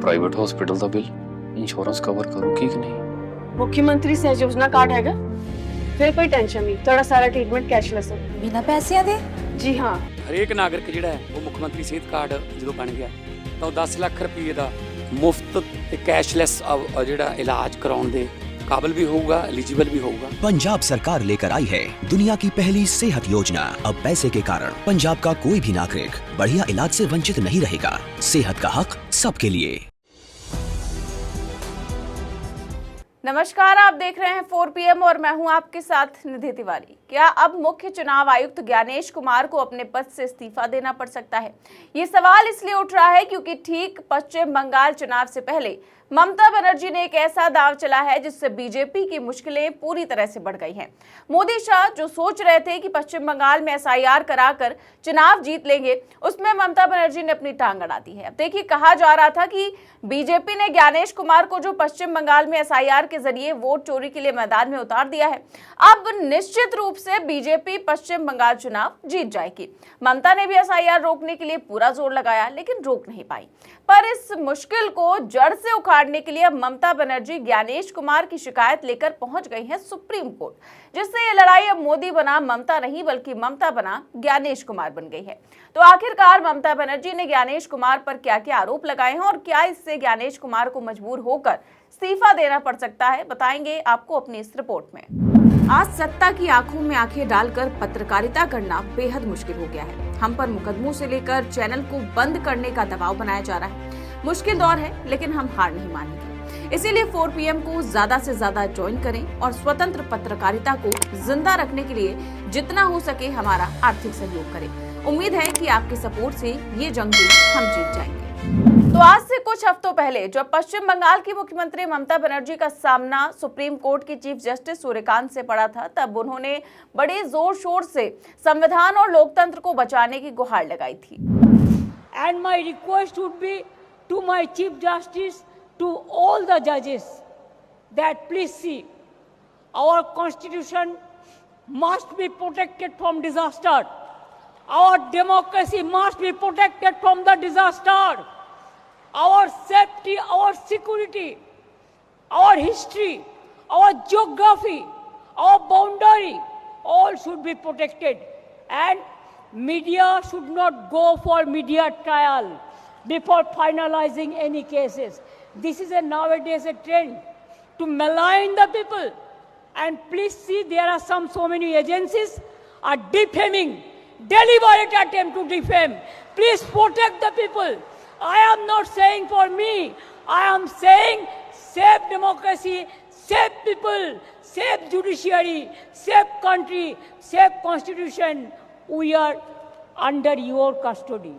Private hospital का bill insurance cover करूगी कि नहीं? मुख्यमंत्री सहज योजना कार्ड हैगा, फिर कोई टेंशन नहीं। थोड़ा सारा ट्रीटमेंट कैशलेस है, बिना पैसिਆਂ ਦੇ। जी हाँ। ਹਰੇਕ ਨਾਗਰਿਕ ਜਿਹੜਾ ਹੈ ਉਹ ਮੁੱਖ ਮੰਤਰੀ ਸਿਹਤ ਕਾਰਡ ਜਦੋਂ ਬਣ ਗਿਆ ਤਾਂ ਉਹ 10 ਲੱਖ ਰੁਪਏ ਦਾ ਮੁਫਤ ਤੇ ਕੈਸ਼ਲੈਸ ਜਿਹੜਾ ਇਲਾਜ ਕਰਾਉਣ ਦੇ काबिल भी होगा, एलिजिबल भी होगा। पंजाब सरकार लेकर आई है दुनिया की पहली सेहत योजना। अब पैसे के कारण पंजाब का कोई भी नागरिक बढ़िया इलाज से वंचित नहीं रहेगा। सेहत का हक सबके लिए। नमस्कार, आप देख रहे हैं 4 PM और मैं हूं आपके साथ निधि तिवारी। क्या अब मुख्य चुनाव आयुक्त ज्ञानेश कुमार को अपने पद से इस्तीफा देना पड़ सकता है? ये सवाल इसलिए उठ रहा है क्योंकि ठीक पश्चिम बंगाल चुनाव से पहले ममता बनर्जी ने एक ऐसा दाव चला है जिससे बीजेपी की मुश्किलें पूरी तरह से बढ़ गई हैं। मोदी शाह जो सोच रहे थे कि पश्चिम बंगाल में SIR कराकर चुनाव जीत लेंगे, उसमें ममता बनर्जी ने अपनी टांग अड़ा दी है। अब देखिए, कहा जा रहा था कि बीजेपी ने ज्ञानेश कुमार को जो पश्चिम बंगाल में SIR के जरिए वोट चोरी के लिए मैदान में उतार दिया है, अब निश्चित रूप से बीजेपी पश्चिम बंगाल चुनाव जीत जाएगी। ममता ने भी SIR रोकने के लिए पूरा जोर लगाया, लेकिन रोक नहीं पाई। पर इस मुश्किल को जड़ से उखाड़ने के लिए अब ममता बनर्जी ज्ञानेश कुमार की शिकायत लेकर पहुंच गई हैं सुप्रीम कोर्ट, जिससे ये लड़ाई अब मोदी बना ममता नहीं बल्कि ममता बना ज्ञानेश कुमार बन गई है। तो आखिरकार ममता बनर्जी ने ज्ञानेश कुमार पर क्या क्या आरोप लगाए हैं और क्या इससे ज्ञानेश कुमार को मजबूर होकर इस्तीफा देना पड़ सकता है, बताएंगे आपको अपनी इस रिपोर्ट में। आज सत्ता की आंखों में आंखें डालकर पत्रकारिता करना बेहद मुश्किल हो गया है। हम पर मुकदमों से लेकर चैनल को बंद करने का दबाव बनाया जा रहा है। मुश्किल दौर है, लेकिन हम हार नहीं मानेंगे। इसीलिए 4 PM को ज्यादा से ज्यादा ज्वाइन करें और स्वतंत्र पत्रकारिता को जिंदा रखने के लिए जितना हो सके हमारा आर्थिक सहयोग करें। उम्मीद है कि आपके सपोर्ट से ये जंग भी हम जीत जाएंगे। तो आज से कुछ हफ्तों पहले जब पश्चिम बंगाल की मुख्यमंत्री ममता बनर्जी का सामना सुप्रीम कोर्ट के चीफ जस्टिस सूर्यकांत से पड़ा था, तब उन्होंने बड़े जोर शोर से संविधान और लोकतंत्र को बचाने की गुहार लगाई थी। And my request would be to my Chief Justice, to all the judges, that please see, our constitution must be protected from disaster. Our democracy must be protected from the disaster. Our safety, our security, our history, our geography, our boundary, all should be protected. And media should not go for media trial before finalizing any cases. This is nowadays a trend to malign the people. And please see, there are so many agencies are defaming, deliberate attempt to defame. Please protect the people. I am not saying for me. I am saying save democracy, save people, save judiciary, save country, save constitution. We are under your custody.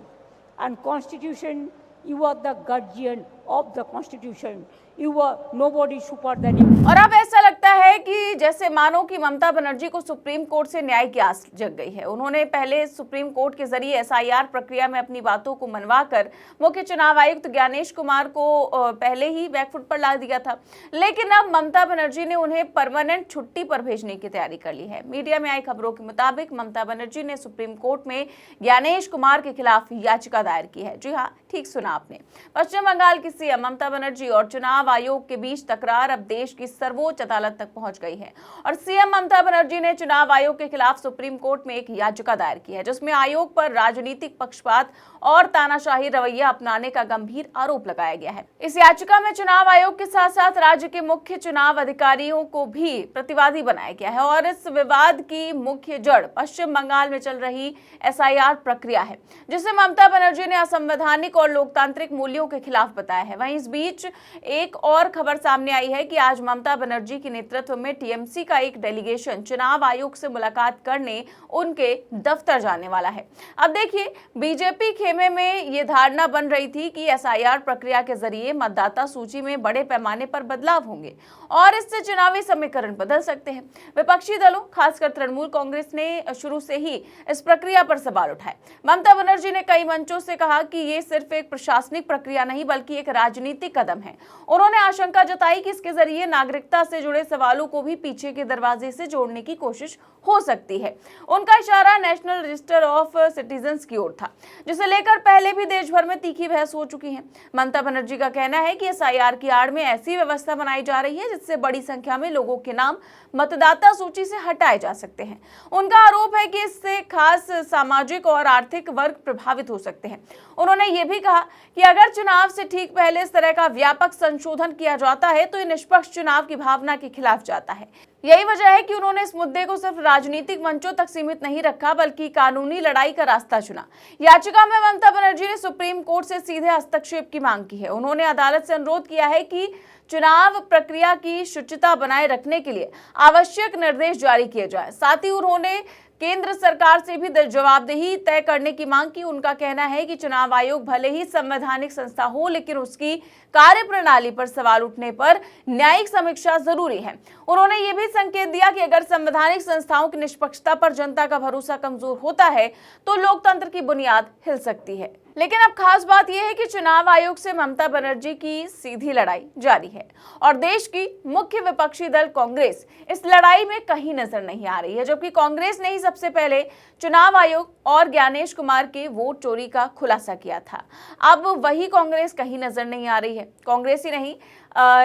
And constitution, you are the guardian of the constitution. You are nobody super than you. और अब ऐसा लगता है कि जैसे मानो कि ममता बनर्जी को सुप्रीम कोर्ट से न्याय की आस जग गई है। उन्होंने पहले सुप्रीम कोर्ट के जरिए SIR प्रक्रिया में अपनी बातों को मनवाकर मुख्य चुनाव आयुक्त ज्ञानेश कुमार को पहले ही बैकफुट पर ला दिया था, लेकिन अब ममता बनर्जी ने उन्हें परमानेंट छुट्टी पर भेजने की तैयारी कर ली है। मीडिया में आई खबरों के मुताबिक ममता बनर्जी ने सुप्रीम कोर्ट में ज्ञानेश कुमार के खिलाफ याचिका दायर की है। जी हाँ, ठीक सुना आपने। पश्चिम बंगाल की CM ममता बनर्जी और चुनाव आयोग के बीच तकरार अब देश की सर्वोच्च अदालत तक पहुंच गई है और CM ममता बनर्जी ने चुनाव आयोग के खिलाफ सुप्रीम कोर्ट में एक याचिका दायर की है, जिसमें आयोग पर राजनीतिक पक्षपात और तानाशाही रवैया अपनाने का गंभीर आरोप लगाया गया है। इस याचिका में चुनाव आयोग के साथ साथ राज्य के मुख्य चुनाव अधिकारियों को भी प्रतिवादी बनाया गया है और इस विवाद की मुख्य जड़ पश्चिम बंगाल में चल रही SIR प्रक्रिया है, जिसे ममता बनर्जी ने असंवैधानिक और लोकतांत्रिक मूल्यों के खिलाफ बताया है। वहीं इस बीच एक और खबर सामने आई है कि आज ममता बनर्जी के नेतृत्व में TMC का एक डेलीगेशन चुनाव आयोग से मुलाकात करने उनके दफ्तर जाने वाला है। अब देखिए, बीजेपी खेमे में ये धारणा बन रही थी कि SIR प्रक्रिया के जरिए मतदाता सूची में बड़े पैमाने पर बदलाव होंगे और इससे चुनावी समीकरण बदल सकते हैं। विपक्षी दलों, खासकर तृणमूल कांग्रेस ने शुरू से ही इस प्रक्रिया पर सवाल उठाए। ममता बनर्जी ने कई मंचों से कहा कि ये सिर्फ एक प्रशासनिक प्रक्रिया नहीं बल्कि एक राजनीतिक कदम है। उन्होंने आशंका जताई कि इसके जरिए नागरिकता से जुड़े सवालों को भी पीछे के दरवाजे से जोड़ने की कोशिश हो सकती है। उनका इशारा नेशनल रजिस्टर ऑफ सिटीजन्स की ओर था, जिसे लेकर पहले भी देश भर में तीखी बहस हो चुकी है। ममता बनर्जी का कहना है कि SIR की आड़ में ऐसी व्यवस्था बनाई जा रही है जिससे बड़ी संख्या में लोगों के नाम मतदाता सूची से हटाए जा सकते हैं। उनका आरोप है कि इससे खास सामाजिक और आर्थिक वर्ग प्रभावित हो सकते हैं। उन्होंने ये भी कहा कि अगर चुनाव से ठीक पहले इस तरह का व्यापक संशोधन किया जाता है तो ये निष्पक्ष चुनाव की भावना के खिलाफ जाता है। यही वजह है कि उन्होंने इस मुद्दे को सिर्फ राजनीतिक मंचों तक सीमित नहीं रखा, बल्कि कानूनी लड़ाई का रास्ता चुना। याचिका में ममता बनर्जी ने सुप्रीम कोर्ट से सीधे हस्तक्षेप की मांग की है। उन्होंने अदालत से अनुरोध किया है कि चुनाव प्रक्रिया की शुचिता बनाए रखने के लिए आवश्यक निर्देश जारी किए जाएं। साथ ही उन्होंने केंद्र सरकार से भी जवाबदेही तय करने की मांग की। उनका कहना है कि चुनाव आयोग भले ही संवैधानिक संस्था हो, लेकिन उसकी कार्यप्रणाली पर सवाल उठने पर न्यायिक समीक्षा जरूरी है। उन्होंने ये भी संकेत दिया कि अगर संवैधानिक संस्थाओं की निष्पक्षता पर जनता का भरोसा कमजोर होता है तो लोकतंत्र की बुनियाद हिल सकती है। लेकिन अब खास बात यह है कि चुनाव आयोग से ममता बनर्जी की सीधी लड़ाई जारी है और देश की मुख्य विपक्षी दल कांग्रेस इस लड़ाई में कहीं नजर नहीं आ रही है, जबकि कांग्रेस ने ही सबसे पहले चुनाव आयोग और ज्ञानेश कुमार के वोट चोरी का खुलासा किया था। अब वही कांग्रेस कहीं नजर नहीं आ रही है। कांग्रेस ही नहीं,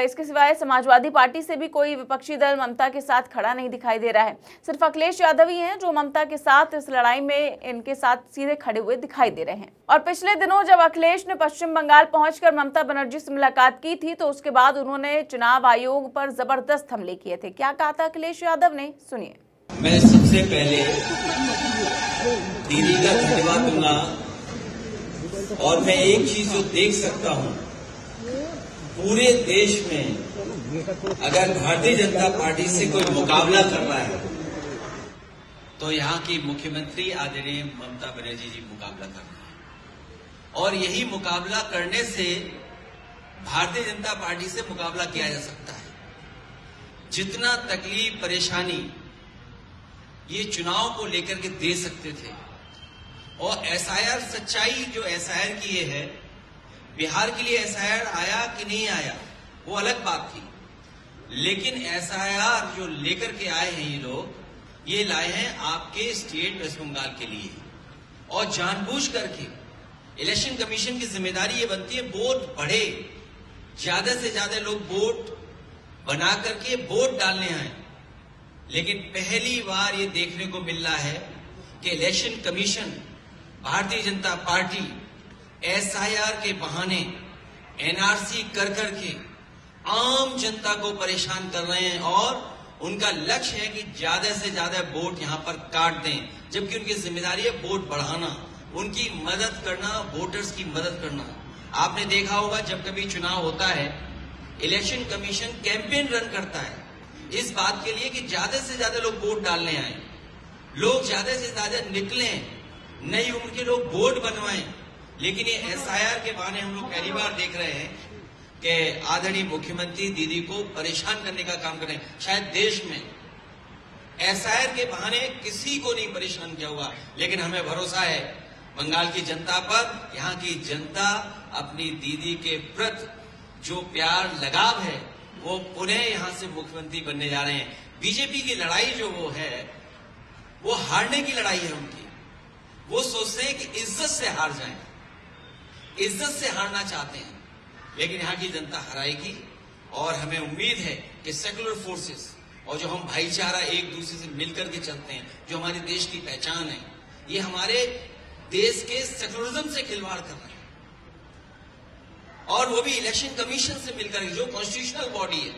इसके सिवाय समाजवादी पार्टी से भी कोई विपक्षी दल ममता के साथ खड़ा नहीं दिखाई दे रहा है। सिर्फ अखिलेश यादव ही हैं जो ममता के साथ इस लड़ाई में इनके साथ सीधे खड़े हुए दिखाई दे रहे हैं। और पिछले दिनों जब अखिलेश ने पश्चिम बंगाल पहुंचकर ममता बनर्जी से मुलाकात की थी तो उसके बाद उन्होंने चुनाव आयोग पर जबरदस्त हमले किए थे। क्या कहा था अखिलेश यादव ने, सुनिए। मैं सबसे पहले दीदी का धन्यवाद दूंगा और मैं एक चीज जो देख सकता हूं, पूरे देश में अगर भारतीय जनता पार्टी से कोई मुकाबला कर रहा है तो यहाँ की मुख्यमंत्री आदरणीय ममता बनर्जी जी मुकाबला कर रहे हैं और यही मुकाबला करने से भारतीय जनता पार्टी से मुकाबला किया जा सकता है। जितना तकलीफ परेशानी ये चुनाव को लेकर के दे सकते थे और SIR सच्चाई जो SIR की ये है, बिहार के लिए SIR आया कि नहीं आया वो अलग बात थी, लेकिन SIR जो लेकर के आए हैं ये लोग, ये लाए हैं आपके स्टेट वेस्ट बंगाल के लिए और जानबूझ करके इलेक्शन कमीशन की जिम्मेदारी ये बनती है वोट बढ़े, ज्यादा से ज्यादा लोग वोट बना करके वोट डालने आए। लेकिन पहली बार ये देखने को मिल रहा है कि election commission, Bharatiya Janata party SIR के बहाने NRC कर करके आम जनता को परेशान कर रहे हैं और उनका लक्ष्य है कि ज्यादा से ज्यादा वोट यहां पर काट दें, जबकि उनकी जिम्मेदारी है वोट बढ़ाना, उनकी मदद करना, वोटर्स की मदद करना। आपने देखा होगा जब कभी चुनाव होता है इलेक्शन कमीशन कैंपेन रन करता है इस बात के लिए कि ज्यादा से ज्यादा लोग वोट डालने आए, लोग ज्यादा से ज्यादा निकले, नई उम्र के लोग वोट बनवाएं। लेकिन ये SIR के बहाने हम लोग पहली बार देख रहे हैं कि आदरणीय मुख्यमंत्री दीदी को परेशान करने का काम कर रहे हैं। शायद देश में SIR के बहाने किसी को नहीं परेशान किया हुआ, लेकिन हमें भरोसा है बंगाल की जनता पर। यहाँ की जनता अपनी दीदी के प्रति जो प्यार लगाव है वो पुनः यहाँ से मुख्यमंत्री बनने जा रहे हैं। बीजेपी की लड़ाई जो वो है वो हारने की लड़ाई है उनकी। वो सोचते हैं कि इज्जत से हार जाएं, इज्जत से हारना चाहते हैं, लेकिन यहाँ की जनता हराएगी। और हमें उम्मीद है कि सेकुलर फोर्सेस और जो हम भाईचारा एक दूसरे से मिलकर के चलते हैं, जो हमारे देश की पहचान है, ये हमारे देश के सेकुलरिज्म से खिलवाड़ कर रहे हैं और वो भी इलेक्शन कमीशन से मिलकर, जो कॉन्स्टिट्यूशनल बॉडी है।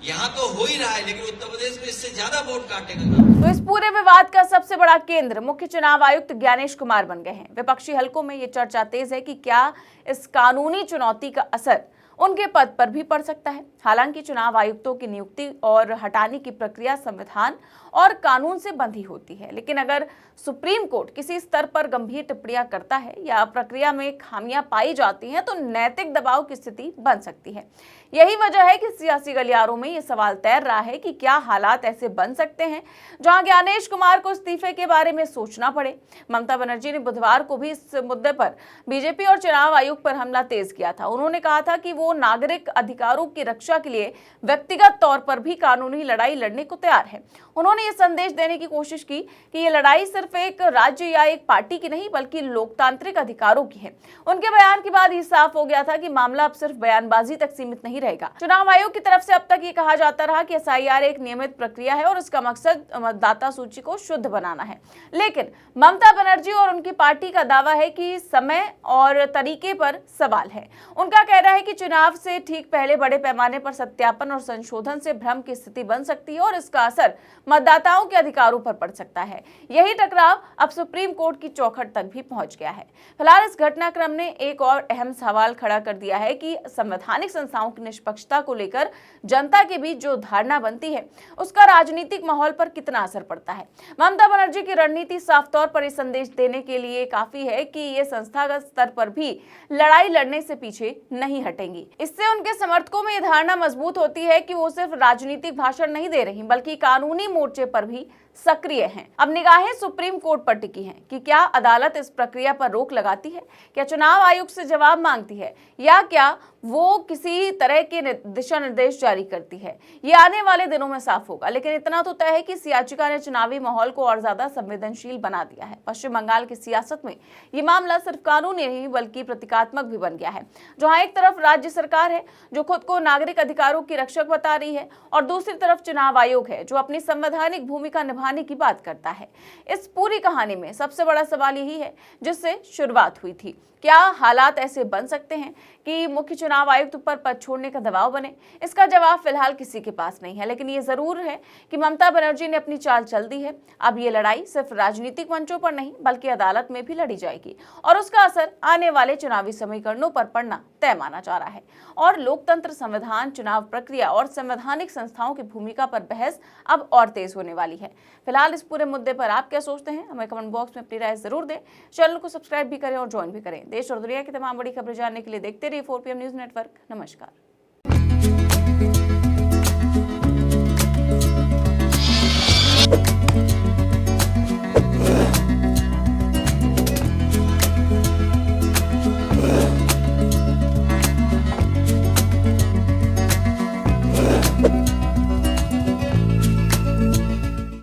यहाँ तो हो ही रहा है, लेकिन उत्तर प्रदेश में इससे ज्यादा वोट काटेगा। तो इस पूरे विवाद का सबसे बड़ा केंद्र मुख्य चुनाव आयुक्त ज्ञानेश कुमार बन गए हैं। विपक्षी हलकों में ये चर्चा तेज है कि क्या इस कानूनी चुनौती का असर उनके पद पर भी पड़ सकता है। हालांकि चुनाव आयुक्तों की नियुक्ति और हटाने की प्रक्रिया संविधान और कानून से बंधी होती है, लेकिन अगर सुप्रीम कोर्ट किसी स्तर पर गंभीर टिप्पणियां करता है या प्रक्रिया में खामियां पाई जाती हैं तो नैतिक दबाव की स्थिति बन सकती है। यही वजह है कि सियासी गलियारों में ये सवाल तैर रहा है कि क्या हालात ऐसे बन सकते हैं जहां ज्ञानेश कुमार को इस्तीफे के बारे में सोचना पड़े। ममता बनर्जी ने बुधवार को भी इस मुद्दे पर बीजेपी और चुनाव आयोग पर हमला तेज किया था। उन्होंने कहा था कि वो नागरिक अधिकारों की रक्षा के लिए व्यक्तिगत तौर पर भी कानूनी लड़ाई लड़ने को तैयार है। उन्होंने ये संदेश देने की कोशिश की कि ये लड़ाई सिर्फ एक राज्य या एक पार्टी की नहीं बल्कि लोकतांत्रिक अधिकारों की है। उनके बयान के बाद ये साफ हो गया था कि मामला अब सिर्फ बयानबाजी तक सीमित नहीं रहेगा। चुनाव आयोग की तरफ से अब तक ये कहा जाता रहा कि SIR एक नियमित प्रक्रिया है और इसका मकसद मतदाता सूची को शुद्ध बनाना है, लेकिन ममता बनर्जी और उनकी पार्टी का दावा है कि समय और तरीके पर सवाल है। उनका कहना है कि चुनाव से ठीक पहले बड़े पैमाने पर सत्यापन और संशोधन से भ्रम की स्थिति बन सकती है और इसका असर मतदाताओं के अधिकारों पर पड़ सकता है। यही टकराव अब सुप्रीम कोर्ट की चौखट तक भी पहुंच गया है। फिलहाल इस घटनाक्रम ने एक और अहम सवाल खड़ा कर दिया है कि संवैधानिक संस्थाओं की निष्पक्षता को लेकर जनता के बीच जो धारणा बनती है उसका राजनीतिक माहौल पर कितना असर पड़ता है। ममता बनर्जी की रणनीति साफ तौर पर यह संदेश देने के लिए काफी है कि ये संस्थागत स्तर पर भी लड़ाई लड़ने से पीछे नहीं हटेंगी। इससे उनके समर्थकों में यह धारणा मजबूत होती है कि वो सिर्फ राजनीतिक भाषण नहीं दे रही बल्कि कानूनी मोर्चे पर भी सक्रिय हैं। अब निगाहें सुप्रीम कोर्ट पर टिकी हैं कि क्या अदालत इस प्रक्रिया पर रोक लगाती है, क्या चुनाव आयोग से जवाब मांगती है या क्या वो किसी तरह के दिशा निर्देश जारी करती है। ये आने वाले दिनों में साफ होगा, लेकिन इतना तो तय है कि इस याचिका ने चुनावी माहौल को और ज्यादा संवेदनशील बना दिया है। पश्चिम बंगाल की सियासत में ये मामला सिर्फ कानूनी नहीं बल्कि प्रतीकात्मक भी बन गया है, जहां एक तरफ राज्य सरकार है जो खुद को नागरिक अधिकारों की रक्षक बता रही है और दूसरी तरफ चुनाव आयोग है जो अपनी संवैधानिक भूमिका निभाने की बात करता है। इस पूरी कहानी में सबसे बड़ा सवाल यही है जिससे शुरुआत हुई थी, क्या हालात ऐसे बन सकते हैं कि मुख्य चुनाव आयुक्त पर पद छोड़ने का दबाव बने? इसका जवाब फिलहाल किसी के पास नहीं है, लेकिन ये जरूर है कि ममता बनर्जी ने अपनी चाल चल दी है। अब ये लड़ाई सिर्फ राजनीतिक मंचों पर नहीं बल्कि अदालत में भी लड़ी जाएगी और उसका असर आने वाले चुनावी समीकरणों पर पड़ना तय माना जा रहा है। और लोकतंत्र, संविधान, चुनाव प्रक्रिया और संवैधानिक संस्थाओं की भूमिका पर बहस अब और तेज होने वाली है। फिलहाल इस पूरे मुद्दे पर आप क्या सोचते हैं, हमें कमेंट बॉक्स में अपनी राय जरूर दें। चैनल को सब्सक्राइब भी करें और ज्वाइन भी करें। देश और दुनिया की तमाम बड़ी खबरें जानने के लिए देखते रहिए 4PM न्यूज नेटवर्क। नमस्कार।